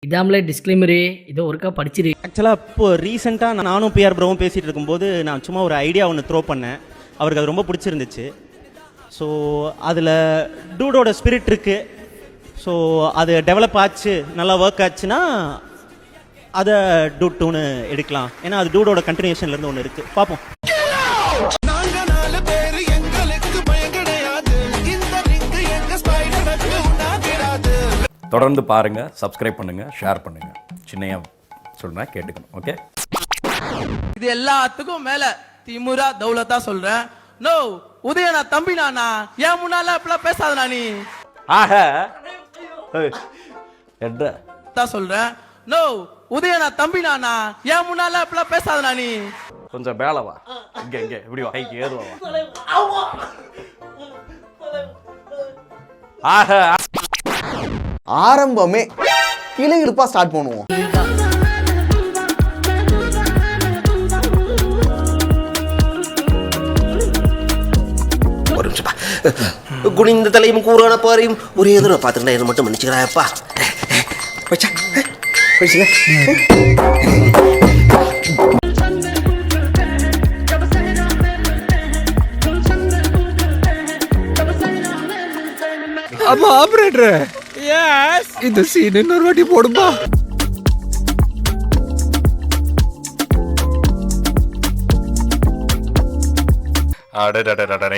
இதாமலே disclaimer இதோ ஒருக்கா படிச்சிரு. ஆக்சுவலாக இப்போ ரீசெண்டாக நானும் பிஆர் ப்ரோவும் பேசிகிட்டு இருக்கும்போது நான் சும்மா ஒரு ஐடியா ஒன்று த்ரோ பண்ணேன். அவருக்கு அது ரொம்ப பிடிச்சிருந்துச்சு. ஸோ அதில் டூடோட ஸ்பிரிட் இருக்குது. ஸோ அது டெவலப் ஆச்சு, நல்லா ஒர்க் ஆச்சுன்னா அதை டூட் டூன்னு எடுக்கலாம். ஏன்னா அது டூடோட கண்டினியூஷன்லேருந்து ஒன்று இருக்குது. பார்ப்போம். தொடர்ந்து பாருங்கள், சப்ஸ்கிரைப் பண்ணுங்கள், ஷேர் பண்ணுங்கள். சின்னையா சொல்கிறேன், கேட்டுக்கணும். ஓகே, இது எல்லாத்துக்கும் மேல திமுரா தௌலத்தா சொல்றேன். நோ உதயனா தம்பி நானா ஏன் முன்னால இப்பெல்லாம் பேசாதனா நீ ஆக என்ன சொல்றேன். நோ உதயனா தம்பி நானா ஏன் முன்னால இப்பெல்லாம் பேசாதனா நீ கொஞ்சம் மேலவா, இங்க இங்க இப்படி வாய்க்கு ஏறுவா. ஆக ஆரம்பமே கிளி இருப்பா ஸ்டார்ட் பண்ணுவோம். ஒரு நிமிஷப்பா, குனிந்த தலையும் கூறான பாறையும் ஒரே தூரம் பார்த்துக்கிட்டா என்ன மட்டும் மன்னிச்சுக்கிறாயப்பா. ஆமா ஆபரேட்டர், எஸ் இந்த சீன் இன்னொரு வாட்டி போடுமா?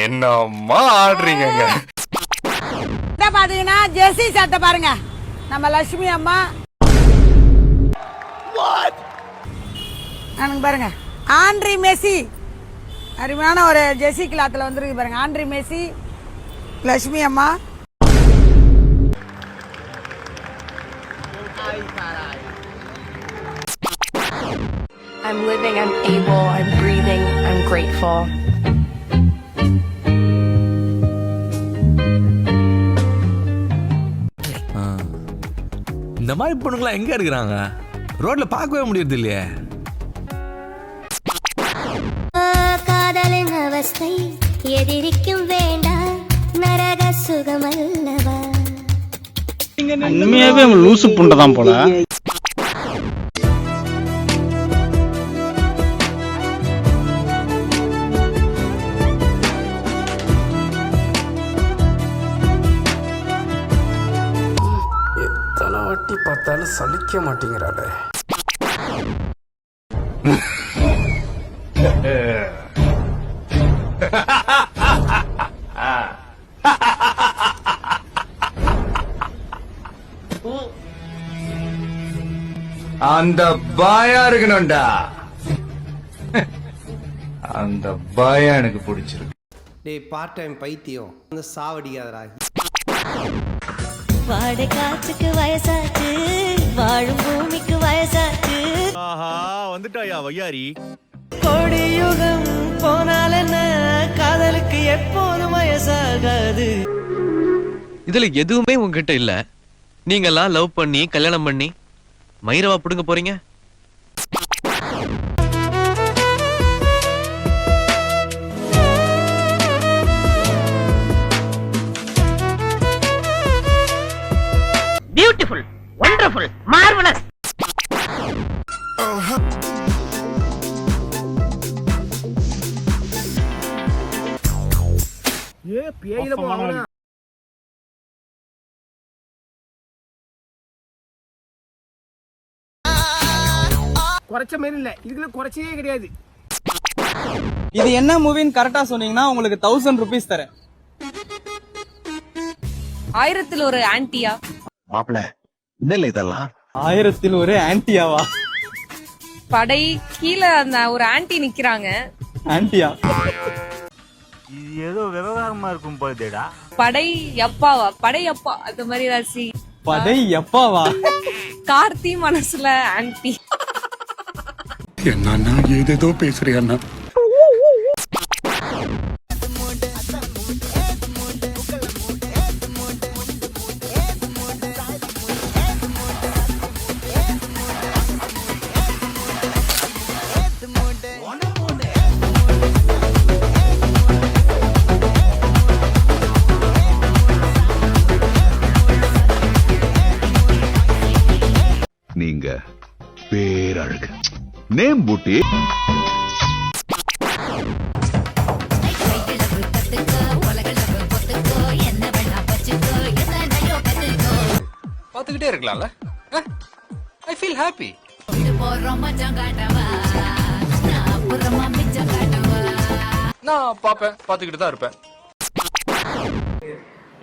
என்னம்மா ஆடுறீங்க? பாத்தீங்கன்னா ஜெர்சி சட்டை பாருங்க, நம்ம லட்சுமி அம்மா பாருங்க. ஆண்ட்ரி மெஸ்ஸி அருமையான ஒரு ஜெர்சி கிளாத்ல வந்துருக்கு பாருங்க. ஆண்ட்ரி மெஸ்ஸி, லட்சுமி அம்மா. I'm living, I'm able, I'm breathing, I'm grateful. இந்த மாதிரி பொண்ணுங்களா எங்க இருக்கிறாங்க? ரோட்ல பார்க்கவே முடியறது இல்லையே. காதலின் அவஸ்தை எதிரிக்கும் வேண்டாம், நரக சுகமல்லவா. உண்மையாவே லூசு புண்டதான் போல. எத்தனை வாட்டி பார்த்தாலும் சலிக்க மாட்டேங்கிறாளே. அந்த பாயா இருக்கணும்டா, அந்த பாயா எனக்கு பிடிச்சிருக்கு. டேய் பார்ட் டைம் பைத்தியம், அந்த சாவடிக்காதடா. வாடை காத்துக்கு வயசாச்சு, வாழும் பூமிக்கு வயசாச்சு. ஆஹா வந்துட்டாயா வையாரி. கொடியுகம் போனால் என்ன, காதலுக்கு எப்போதும் வயசாகாது. இதுல எதுவுமே உங்ககிட்ட இல்ல. நீங்கெல்லாம் லவ் பண்ணி கல்யாணம் பண்ணி மயிரவா புடுங்க போறீங்க? Beautiful, wonderful, marvellous. ஏ பேயில போவானா? குறைச்ச மாதிரி இல்ல, இதுக்குள்ள குறைச்சே கிடையாது. இது என்ன மூவின்னு கரெக்டா சொன்னீங்கன்னா உங்களுக்கு 1000 rupees தரேன். 1000ல் ஒரு ஆன்டியா? மாப்பிள்ள இல்ல இதெல்லாம் 1000ல் ஒரு ஆன்டியாவா? படை கீழ அந்த ஒரு ஆன்டி நிக்கிறாங்க. ஆன்டியா? இது ஏதோ விவகாரமா இருக்கும் போதேடா. படை அப்பாவா? படை அப்பா அந்த மாதிரி ஏதாச்சு. படை அப்பாவா? கார்த்தி மனசுல ஆன்டி. என்னன்னா ஏதேதோ பேசுறியா? நீங்க பேரழகு நேம் பூட்டி. பாத்துக்கிட்டே இருக்கலாம்ல. I feel happy. நான் பாத்துக்கிட்டு தான் இருப்பேன்.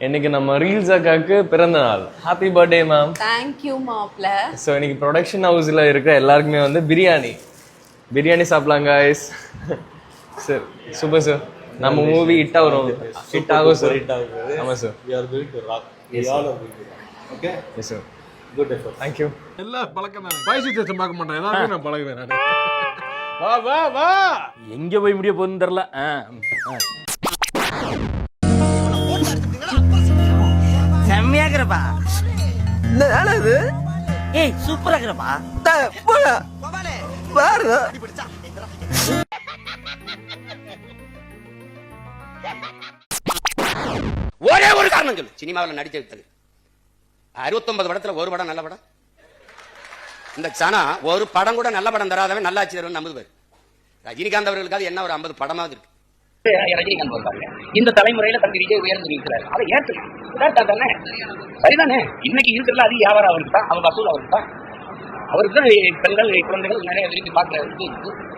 இன்னைக்கு நம்ம ரீல்ஸ் அக்காக்கு பிறந்த நாள். Happy birthday ma'am. தேங்க்யூ மாப்ள. ஸோ இன்னைக்கு ப்ரொடக்ஷன் ஹவுஸில் இருக்கிற எல்லாருக்குமே வந்து பிரியாணி சாப்பிடலாம் கைஸ். Sir super sir. நம்ம மூவி ஹிட் ஆகும். ஹிட் ஆகும் சார். ஆமாம் sir. Yes sir. Good effort. Thank you. எல்லாம் பழக்கம் தான். வயசு வித்தியாசம் பார்க்க மாட்டேன். எல்லாருமே நான் பழகுவேன் நான். வா வா வா. எங்கே போய் முடிய போகுதுன்னு தெரில. செம்மையா இருக்கிறப்பா. இது ஏய் சூப்பரா இருக்கிறப்பா. ஒரே ஒரு காரணம் சொல்லு சினிமாவில் நடிச்சு விட்டது. 69 படத்துல ஒரு படம் நல்ல படம். இந்த சனா ஒரு படம் கூட நல்ல படம் தராதவன் நல்லாட்சி தருவன் நம்புது பேர். ரஜினிகாந்த் அவர்களுக்காவது என்ன ஒரு 50 படமாவது இருக்கு. ரஜினிகாந்த் வருவாங்க. இந்த தலைமுறையில தம்பி விஜய் உயர்ந்து இருக்கிறார். அதை ஏற்றுதானே சரிதானே. இன்னைக்கு இருக்கிறதுல அது வியாபாரம் அவருக்கு தான். அவர் வசூல் அவருக்கு தான். அவருக்கு தான் பெண்கள் குழந்தைகள் நிறைய விரும்பி பார்க்கிறாரு.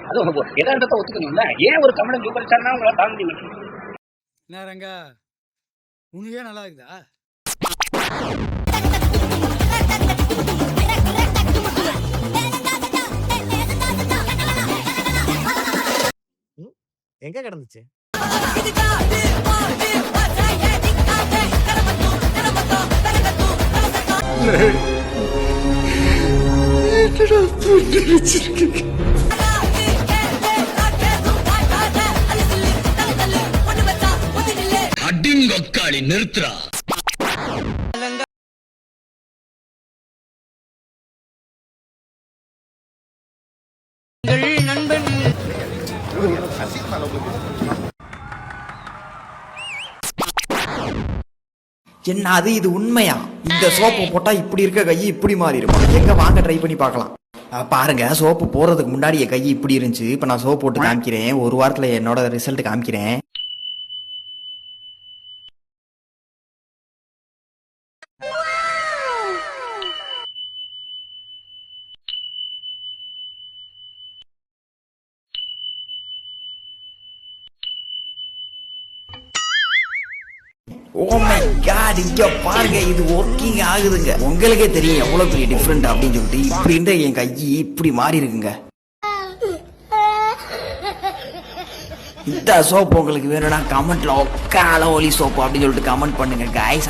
அது ஒன்று எதார்த்தத்தை ஒத்துக்கணும்ல. ஏன் ஒரு கமலம் சூப்பர் ஸ்டார்னா உங்களை தாண்டி நேரங்க உனக்கே நல்லா இருக்குதா? எங்க கிடந்துச்சு? அடிங்கொக்காளி நிறுத்துறா. என்ன அது இது உண்மையா? இந்த சோப்பு போட்டா இப்படி இருக்க கை இப்படி மாறிடுமா? எங்க வாங்க ட்ரை பண்ணி பார்க்கலாம். பாருங்க சோப்பு போடுறதுக்கு முன்னாடி என் கை இப்படி இருந்துச்சு. இப்ப நான் சோப்பு போட்டு காமிக்கிறேன். ஒரு வாரத்துல என்னோட ரிசல்ட் காமிக்கிறேன். ஓ மை காட், இங்க பாருங்க இது ஒர்க்கிங் ஆகுதுங்க. உங்களுக்கே தெரியும் எவ்வளவு பெரிய டிஃபரெண்ட் அப்படின்னு சொல்லிட்டு. இப்படி இருந்த என் கை இப்படி மாறி இருக்குங்க. இந்த சோப்பு உங்களுக்கு வேணும்னா கமெண்ட்ல ஒக்கால ஒலி சோப்பு அப்படின்னு சொல்லிட்டு கமெண்ட் பண்ணுங்க गाइस.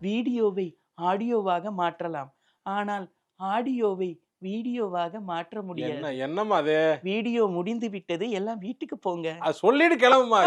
வீடியோவை ஆடியோவாக மாற்றலாம், ஆனால் ஆடியோவை வீடியோவாக மாற்ற முடியாது. என்னமா அது? வீடியோ முடிந்து விட்டது, எல்லாம் வீட்டுக்கு போங்க. சொல்லிட்டு கிளம்புமா.